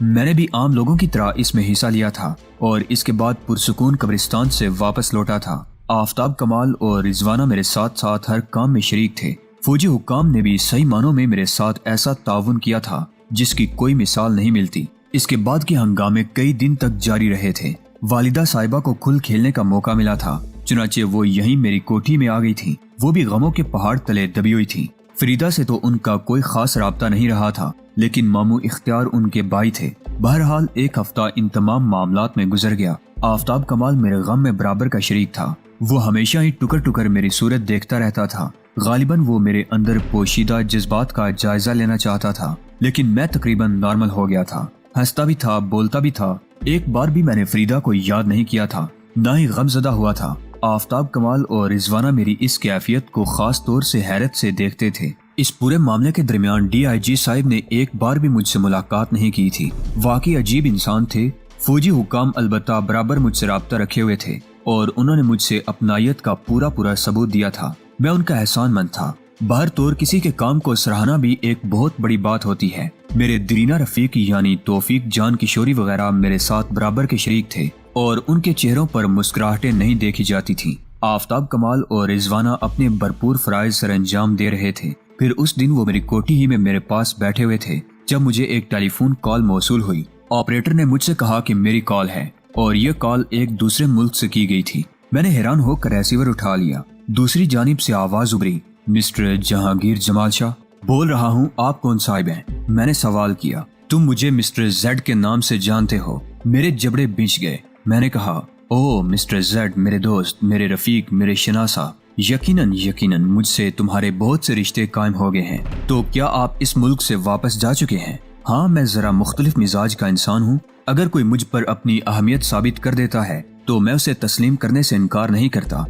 میں نے بھی عام لوگوں کی طرح اس میں حصہ لیا تھا اور اس کے بعد پرسکون قبرستان سے واپس لوٹا تھا۔ آفتاب کمال اور رضوانہ میرے ساتھ ساتھ ہر کام میں شریک تھے۔ فوجی حکام نے بھی صحیح معنوں میں میرے ساتھ ایسا تعاون کیا تھا جس کی کوئی مثال نہیں ملتی۔ اس کے بعد کے ہنگامے کئی دن تک جاری رہے تھے۔ والدہ صاحبہ کو کھل کھیلنے کا موقع ملا تھا، چنانچہ وہ یہیں میری کوٹھی میں آ گئی تھی۔ وہ بھی غموں کے پہاڑ تلے دبی ہوئی تھی۔ فریدہ سے تو ان کا کوئی خاص رابطہ نہیں رہا تھا، لیکن ماموں اختیار ان کے بھائی تھے۔ بہرحال ایک ہفتہ ان تمام معاملات میں گزر گیا۔ آفتاب کمال میرے غم میں برابر کا شریک تھا۔ وہ ہمیشہ ہی ٹکر ٹکر میری صورت دیکھتا رہتا تھا۔ غالباً وہ میرے اندر پوشیدہ جذبات کا جائزہ لینا چاہتا تھا، لیکن میں تقریباً نارمل ہو گیا تھا۔ ہنستا بھی تھا، بولتا بھی تھا۔ ایک بار بھی میں نے فریدہ کو یاد نہیں کیا تھا، نہ ہی غم زدہ ہوا تھا۔ آفتاب کمال اور رضوانہ میری اس کیفیت کو خاص طور سے حیرت سے دیکھتے تھے۔ اس پورے معاملے کے درمیان ڈی آئی جی صاحب نے ایک بار بھی مجھ سے ملاقات نہیں کی تھی۔ واقعی عجیب انسان تھے۔ فوجی حکام البتہ برابر مجھ سے رابطہ رکھے ہوئے تھے اور انہوں نے مجھ سے اپنائیت کا پورا ثبوت دیا تھا۔ میں ان کا احسان مند تھا۔ باہر طور کسی کے کام کو سراہنا بھی ایک بہت بڑی بات ہوتی ہے۔ میرے درینہ رفیق یعنی توفیق جان کشوری وغیرہ میرے ساتھ برابر کے شریک تھے اور ان کے چہروں پر مسکراہٹیں نہیں دیکھی جاتی تھیں۔ آفتاب کمال اور رضوانہ اپنے بھرپور فرائض سر انجام دے رہے تھے۔ پھر اس دن وہ میری کوٹھی ہی میں میرے پاس بیٹھے ہوئے تھے جب مجھے ایک ٹیلی فون کال موصول ہوئی۔ آپریٹر نے مجھ سے کہا کہ میری کال ہے اور یہ کال ایک دوسرے ملک سے کی گئی تھی۔ میں نے حیران ہو کر ریسیور اٹھا لیا۔ دوسری جانب سے آواز ابھری، مسٹر جہانگیر جمال شاہ بول رہا ہوں، آپ کون صاحب ہیں؟ میں نے سوال کیا۔ تم مجھے مسٹر زیڈ کے نام سے جانتے ہو؟ میرے جبڑے بچ گئے۔ میں نے کہا، او مسٹر زیڈ، میرے دوست، میرے رفیق، میرے شناسا، یقیناً مجھ سے تمہارے بہت سے رشتے قائم ہو گئے ہیں۔ تو کیا آپ اس ملک سے واپس جا چکے ہیں؟ ہاں، میں ذرا مختلف مزاج کا انسان ہوں۔ اگر کوئی مجھ پر اپنی اہمیت ثابت کر دیتا ہے تو میں اسے تسلیم کرنے سے انکار نہیں کرتا۔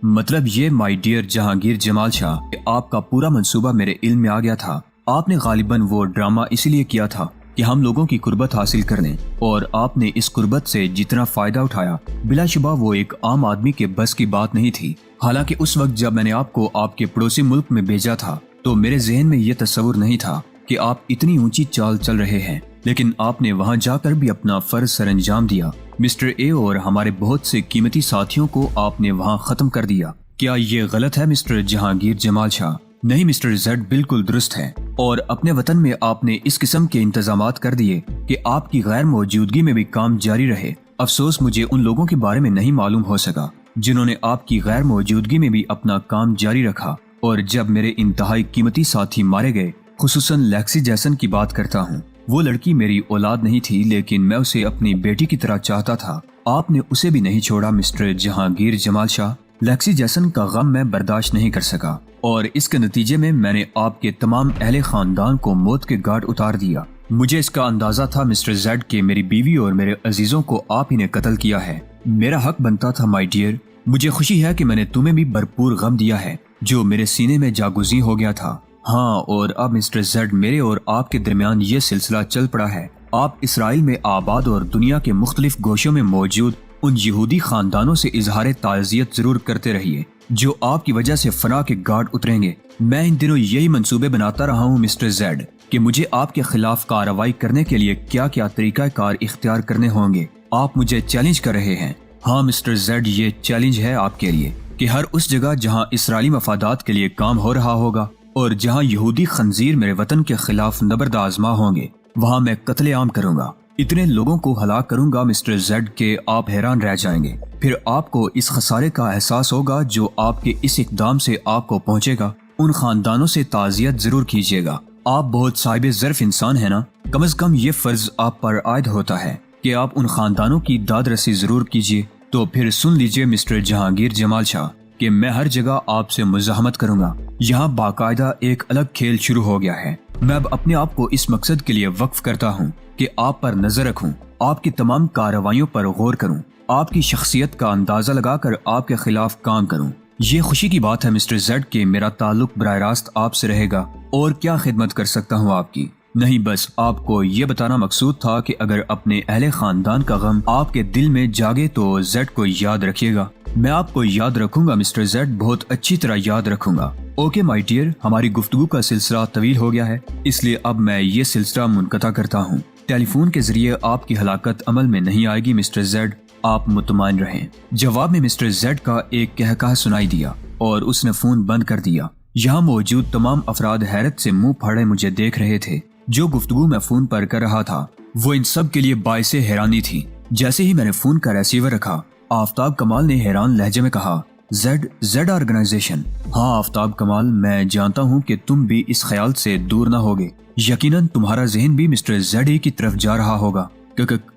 مطلب یہ مائی ڈیئر جہانگیر جمال شاہ کہ آپ کا پورا منصوبہ میرے علم میں آ گیا تھا۔ آپ نے غالباً وہ ڈرامہ اسی لیے کیا تھا کہ ہم لوگوں کی قربت حاصل کرنے، اور آپ نے اس قربت سے جتنا فائدہ اٹھایا بلا شبہ وہ ایک عام آدمی کے بس کی بات نہیں تھی۔ حالانکہ اس وقت جب میں نے آپ کو آپ کے پڑوسی ملک میں بھیجا تھا تو میرے ذہن میں یہ تصور نہیں تھا کہ آپ اتنی اونچی چال چل رہے ہیں، لیکن آپ نے وہاں جا کر بھی اپنا فرض سر انجام دیا۔ مسٹر اے اور ہمارے بہت سے قیمتی ساتھیوں کو آپ نے وہاں ختم کر دیا۔ کیا یہ غلط ہے مسٹر جہانگیر جمال شاہ؟ نہیں مسٹر زیڈ، بالکل درست ہے۔ اور اپنے وطن میں آپ نے اس قسم کے انتظامات کر دیے کہ آپ کی غیر موجودگی میں بھی کام جاری رہے۔ افسوس مجھے ان لوگوں کے بارے میں نہیں معلوم ہو سکا جنہوں نے آپ کی غیر موجودگی میں بھی اپنا کام جاری رکھا۔ اور جب میرے انتہائی قیمتی ساتھی مارے گئے، خصوصاً لیکسی جیسن کی بات کرتا ہوں، وہ لڑکی میری اولاد نہیں تھی لیکن میں اسے اپنی بیٹی کی طرح چاہتا تھا۔ آپ نے اسے بھی نہیں چھوڑا مسٹر جہانگیر جمال شاہ۔ لیکسی جیسن کا غم میں برداشت نہیں کر سکا اور اس کے نتیجے میں نے آپ کے تمام اہل خاندان کو موت کے گھاٹ اتار دیا۔ مجھے اس کا اندازہ تھا مسٹر زیڈ کہ میری بیوی اور میرے عزیزوں کو آپ ہی نے قتل کیا ہے۔ میرا حق بنتا تھا مائی ڈیئر۔ مجھے خوشی ہے کہ میں نے تمہیں بھی بھرپور غم دیا ہے جو میرے سینے میں جاگزیں ہو گیا تھا۔ ہاں، اور اب مسٹر زیڈ میرے اور آپ کے درمیان یہ سلسلہ چل پڑا ہے۔ آپ اسرائیل میں آباد اور دنیا کے مختلف گوشوں میں موجود ان یہودی خاندانوں سے اظہار تعزیت ضرور کرتے رہیے جو آپ کی وجہ سے فنا کے گھاٹ اتریں گے۔ میں ان دنوں یہی منصوبے بناتا رہا ہوں مسٹر زیڈ کہ مجھے آپ کے خلاف کارروائی کرنے کے لیے کیا کیا طریقہ کار اختیار کرنے ہوں گے۔ آپ مجھے چیلنج کر رہے ہیں۔ ہاں مسٹر زیڈ، یہ چیلنج ہے آپ کے لیے کہ ہر اس جگہ جہاں اسرائیلی مفادات کے لیے کام ہو رہا ہوگا اور جہاں یہودی خنزیر میرے وطن کے خلاف نبرد آزما ہوں گے، وہاں میں قتل عام کروں گا۔ اتنے لوگوں کو ہلاک کروں گا مسٹر زیڈ کہ آپ حیران رہ جائیں گے۔ پھر آپ کو اس خسارے کا احساس ہوگا جو آپ کے اس اقدام سے آپ کو پہنچے گا۔ ان خاندانوں سے تعزیت ضرور کیجیے گا۔ آپ بہت صاحب ظرف انسان ہیں نا؟ کم از کم یہ فرض آپ پر عائد ہوتا ہے کہ آپ ان خاندانوں کی داد رسی ضرور کیجیے۔ تو پھر سن لیجیے مسٹر جہانگیر جمال شاہ کہ میں ہر جگہ آپ سے مزاحمت کروں گا۔ یہاں باقاعدہ ایک الگ کھیل شروع ہو گیا ہے۔ میں اب اپنے آپ کو اس مقصد کے لیے وقف کرتا ہوں کہ آپ پر نظر رکھوں، آپ کی تمام کارروائیوں پر غور کروں، آپ کی شخصیت کا اندازہ لگا کر آپ کے خلاف کام کروں۔ یہ خوشی کی بات ہے مسٹر زیڈ کہ میرا تعلق براہ راست آپ سے رہے گا۔ اور کیا خدمت کر سکتا ہوں آپ کی؟ نہیں، بس آپ کو یہ بتانا مقصود تھا کہ اگر اپنے اہل خاندان کا غم آپ کے دل میں جاگے تو زیڈ کو یاد رکھیے گا۔ میں آپ کو یاد رکھوں گا مسٹر زیڈ، بہت اچھی طرح یاد رکھوں گا۔ اوکے مائی ڈیئر، ہماری گفتگو کا سلسلہ طویل ہو گیا ہے، اس لیے اب میں یہ سلسلہ منقطع کرتا ہوں۔ ٹیلی فون کے ذریعے آپ کی ہلاکت عمل میں نہیں آئے گی مسٹر زیڈ، آپ مطمئن رہیں۔ جواب میں مسٹر زیڈ کا ایک کہکہا سنائی دیا اور اس نے فون بند کر دیا۔ یہاں موجود تمام افراد حیرت سے منہ پھاڑے مجھے دیکھ رہے تھے۔ جو گفتگو میں فون پر کر رہا تھا وہ ان سب کے لیے باعث حیرانی تھی۔ جیسے ہی میں نے فون کا ریسیور رکھا، آفتاب کمال نے حیران لہجے میں کہا، زیڈ آرگنائزیشن؟ ہاں آفتاب کمال، میں جانتا ہوں کہ تم بھی اس خیال سے دور نہ ہوگے۔ یقیناً تمہارا ذہن بھی مسٹر زیڈ ہی کی طرف جا رہا ہوگا۔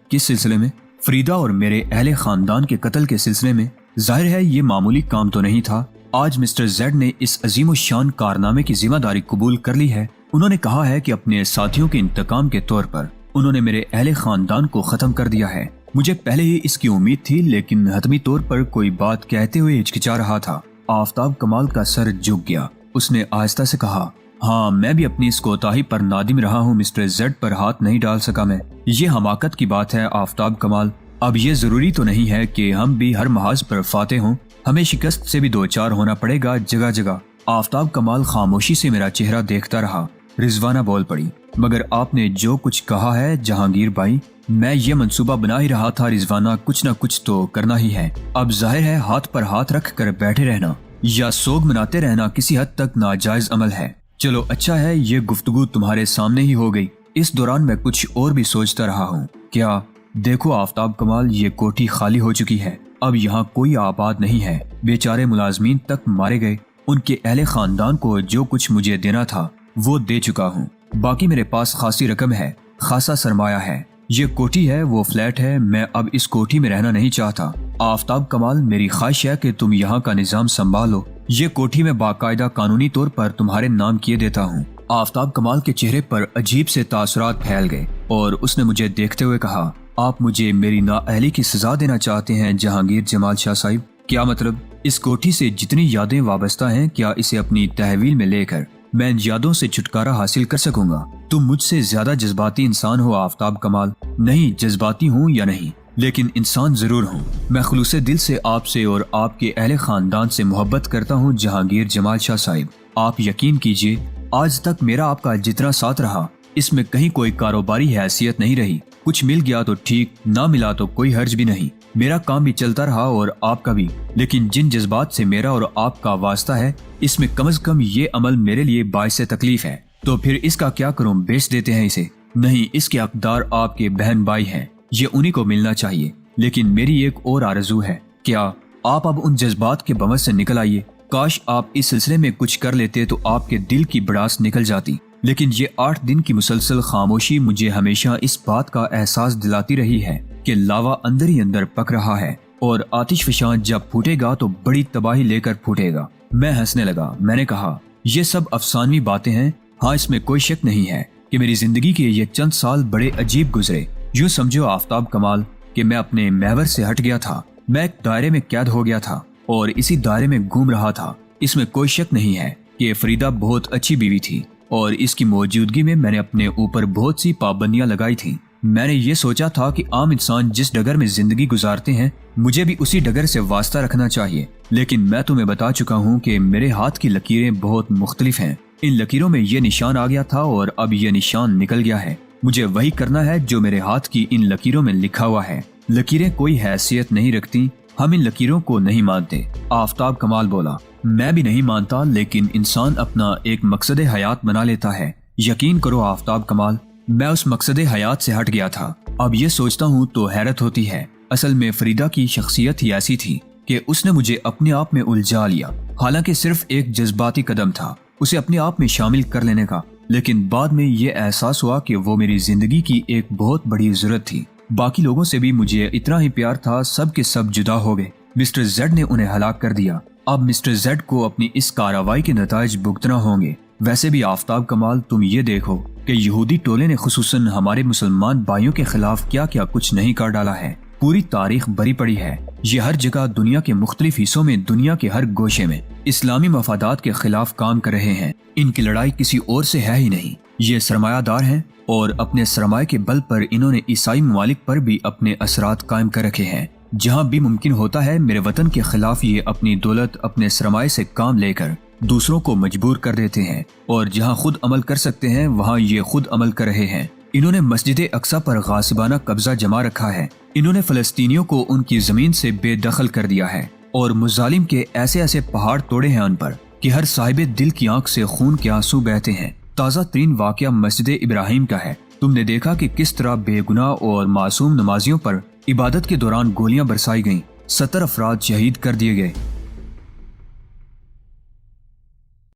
کس سلسلے میں؟ فریدہ اور میرے اہل خاندان کے قتل کے سلسلے میں۔ ظاہر ہے یہ معمولی کام تو نہیں تھا۔ آج مسٹر زیڈ نے اس عظیم الشان کارنامے کی ذمہ داری قبول کر لی ہے۔ انہوں نے کہا ہے کہ اپنے ساتھیوں کے انتقام کے طور پر انہوں نے میرے اہل خاندان کو ختم کر دیا ہے۔ مجھے پہلے ہی اس کی امید تھی، لیکن حتمی طور پر کوئی بات کہتے ہوئے ہچکچا رہا تھا۔ آفتاب کمال کا سر جھک گیا۔ اس نے آہستہ سے کہا، ہاں میں بھی اپنی اس کوتاہی پر نادم رہا ہوں مسٹر زیڈ پر ہاتھ نہیں ڈال سکا میں۔ یہ حماقت کی بات ہے آفتاب کمال۔ اب یہ ضروری تو نہیں ہے کہ ہم بھی ہر محاذ پر فاتح ہوں، ہمیں شکست سے بھی دوچار ہونا پڑے گا جگہ جگہ۔ آفتاب کمال خاموشی سے میرا چہرہ دیکھتا رہا۔ رضوانہ بول پڑی، مگر آپ نے جو کچھ کہا ہے جہانگیر بھائی، میں یہ منصوبہ بنا ہی رہا تھا رضوانہ، کچھ نہ کچھ تو کرنا ہی ہے۔ اب ظاہر ہے ہاتھ پر ہاتھ رکھ کر بیٹھے رہنا یا سوگ مناتے رہنا کسی حد تک ناجائز عمل ہے۔ چلو اچھا ہے یہ گفتگو تمہارے سامنے ہی ہو گئی۔ اس دوران میں کچھ اور بھی سوچتا رہا ہوں۔ کیا دیکھو آفتاب کمال، یہ کوٹھی خالی ہو چکی ہے، اب یہاں کوئی آباد نہیں ہے۔ بیچارے ملازمین تک مارے گئے، ان کے اہل خاندان کو جو کچھ مجھے دینا تھا وہ دے چکا ہوں۔ باقی میرے پاس خاصی رقم ہے، خاصا سرمایہ ہے۔ یہ کوٹھی ہے، وہ فلیٹ ہے، میں اب اس کوٹھی میں رہنا نہیں چاہتا۔ آفتاب کمال، میری خواہش ہے کہ تم یہاں کا نظام سنبھالو۔ یہ کوٹھی میں باقاعدہ قانونی طور پر تمہارے نام کیے دیتا ہوں۔ آفتاب کمال کے چہرے پر عجیب سے تاثرات پھیل گئے اور اس نے مجھے دیکھتے ہوئے کہا، آپ مجھے میری نااہلی کی سزا دینا چاہتے ہیں جہانگیر جمال شاہ صاحب؟ کیا مطلب؟ اس کوٹھی سے جتنی یادیں وابستہ ہیں، کیا اسے اپنی تحویل میں لے کر میں ان یادوں سے چھٹکارا حاصل کر سکوں گا؟ تم مجھ سے زیادہ جذباتی انسان ہو آفتاب کمال۔ نہیں، جذباتی ہوں یا نہیں، لیکن انسان ضرور ہوں۔ میں خلوص دل سے آپ سے اور آپ کے اہل خاندان سے محبت کرتا ہوں جہانگیر جمال شاہ صاحب۔ آپ یقین کیجئے، آج تک میرا آپ کا جتنا ساتھ رہا اس میں کہیں کوئی کاروباری حیثیت نہیں رہی۔ کچھ مل گیا تو ٹھیک، نہ ملا تو کوئی حرج بھی نہیں۔ میرا کام بھی چلتا رہا اور آپ کا بھی، لیکن جن جذبات سے میرا اور آپ کا واسطہ ہے اس میں کم از کم یہ عمل میرے لیے باعث تکلیف ہے۔ تو پھر اس کا کیا کروں؟ بیچ دیتے ہیں اسے؟ نہیں، اس کے حقدار آپ کے بہن بھائی ہیں، یہ انہی کو ملنا چاہیے۔ لیکن میری ایک اور آرزو ہے، کیا آپ اب ان جذبات کے بمر سے نکل آئیے؟ کاش آپ اس سلسلے میں کچھ کر لیتے تو آپ کے دل کی بڑاس نکل جاتی۔ لیکن یہ 8 دن کی مسلسل خاموشی مجھے ہمیشہ اس بات کا احساس دلاتی رہی ہے کہ لاوا اندر ہی اندر پک رہا ہے اور آتش فشاں جب پھوٹے گا تو بڑی تباہی لے کر پھوٹے گا۔ میں ہنسنے لگا۔ میں نے کہا، یہ سب افسانوی باتیں ہیں۔ ہاں، اس میں کوئی شک نہیں ہے کہ میری زندگی کے یہ چند سال بڑے عجیب گزرے۔ یوں سمجھو آفتاب کمال کہ میں اپنے محور سے ہٹ گیا تھا، میں ایک دائرے میں قید ہو گیا تھا اور اسی دائرے میں گھوم رہا تھا۔ اس میں کوئی شک نہیں ہے کہ فریدہ بہت اچھی بیوی تھی اور اس کی موجودگی میں میں نے اپنے اوپر بہت سی پابندیاں لگائی تھیں۔ میں نے یہ سوچا تھا کہ عام انسان جس ڈگر میں زندگی گزارتے ہیں مجھے بھی اسی ڈگر سے واسطہ رکھنا چاہیے، لیکن میں تمہیں بتا چکا ہوں کہ میرے ہاتھ کی لکیریں بہت مختلف ہیں۔ ان لکیروں میں یہ نشان آ گیا تھا اور اب یہ نشان نکل گیا ہے۔ مجھے وہی کرنا ہے جو میرے ہاتھ کی ان لکیروں میں لکھا ہوا ہے۔ لکیریں کوئی حیثیت نہیں رکھتی، ہم ان لکیروں کو نہیں مانتے۔ آفتاب کمال بولا، میں بھی نہیں مانتا، لیکن انسان اپنا ایک مقصد حیات بنا لیتا ہے۔ یقین کرو آفتاب کمال، میں اس مقصد حیات سے ہٹ گیا تھا۔ اب یہ سوچتا ہوں تو حیرت ہوتی ہے۔ اصل میں فریدہ کی شخصیت ہی ایسی تھی کہ اس نے مجھے اپنے آپ میں الجھا لیا، حالانکہ صرف ایک جذباتی قدم تھا اسے اپنے آپ میں شامل کر لینے کا، لیکن بعد میں یہ احساس ہوا کہ وہ میری زندگی کی ایک بہت بڑی ضرورت تھی۔ باقی لوگوں سے بھی مجھے اتنا ہی پیار تھا، سب کے سب جدا ہو گئے۔ مسٹر زیڈ نے انہیں ہلاک کر دیا۔ اب مسٹر زیڈ کو اپنی اس کارروائی کے نتائج بھگتنا ہوں گے۔ ویسے بھی آفتاب کمال، تم یہ دیکھو کہ یہودی ٹولے نے خصوصاً ہمارے مسلمان بھائیوں کے خلاف کیا کیا کچھ نہیں کر ڈالا ہے۔ پوری تاریخ بری پڑی ہے۔ یہ ہر جگہ دنیا کے مختلف حصوں میں، دنیا کے ہر گوشے میں اسلامی مفادات کے خلاف کام کر رہے ہیں۔ ان کی لڑائی کسی اور سے ہے ہی نہیں، یہ سرمایہ دار ہیں اور اپنے سرمایہ کے بل پر انہوں نے عیسائی ممالک پر بھی اپنے اثرات قائم کر رکھے ہیں۔ جہاں بھی ممکن ہوتا ہے میرے وطن کے خلاف یہ اپنی دولت، اپنے سرمایہ سے کام لے کر دوسروں کو مجبور کر دیتے ہیں، اور جہاں خود عمل کر سکتے ہیں وہاں یہ خود عمل کر رہے ہیں۔ انہوں نے مسجد اقصی پر غاصبانہ قبضہ جما رکھا ہے، انہوں نے فلسطینیوں کو ان کی زمین سے بے دخل کر دیا ہے اور مظالم کے ایسے ایسے پہاڑ توڑے ہیں ان پر کہ ہر صاحب دل کی آنکھ سے خون کے آنسو بہتے ہیں۔ تازہ ترین واقعہ مسجد ابراہیم کا ہے۔ تم نے دیکھا کہ کس طرح بے گناہ اور معصوم نمازیوں پر عبادت کے دوران گولیاں برسائی گئیں، 70 افراد شہید کر دیے گئے۔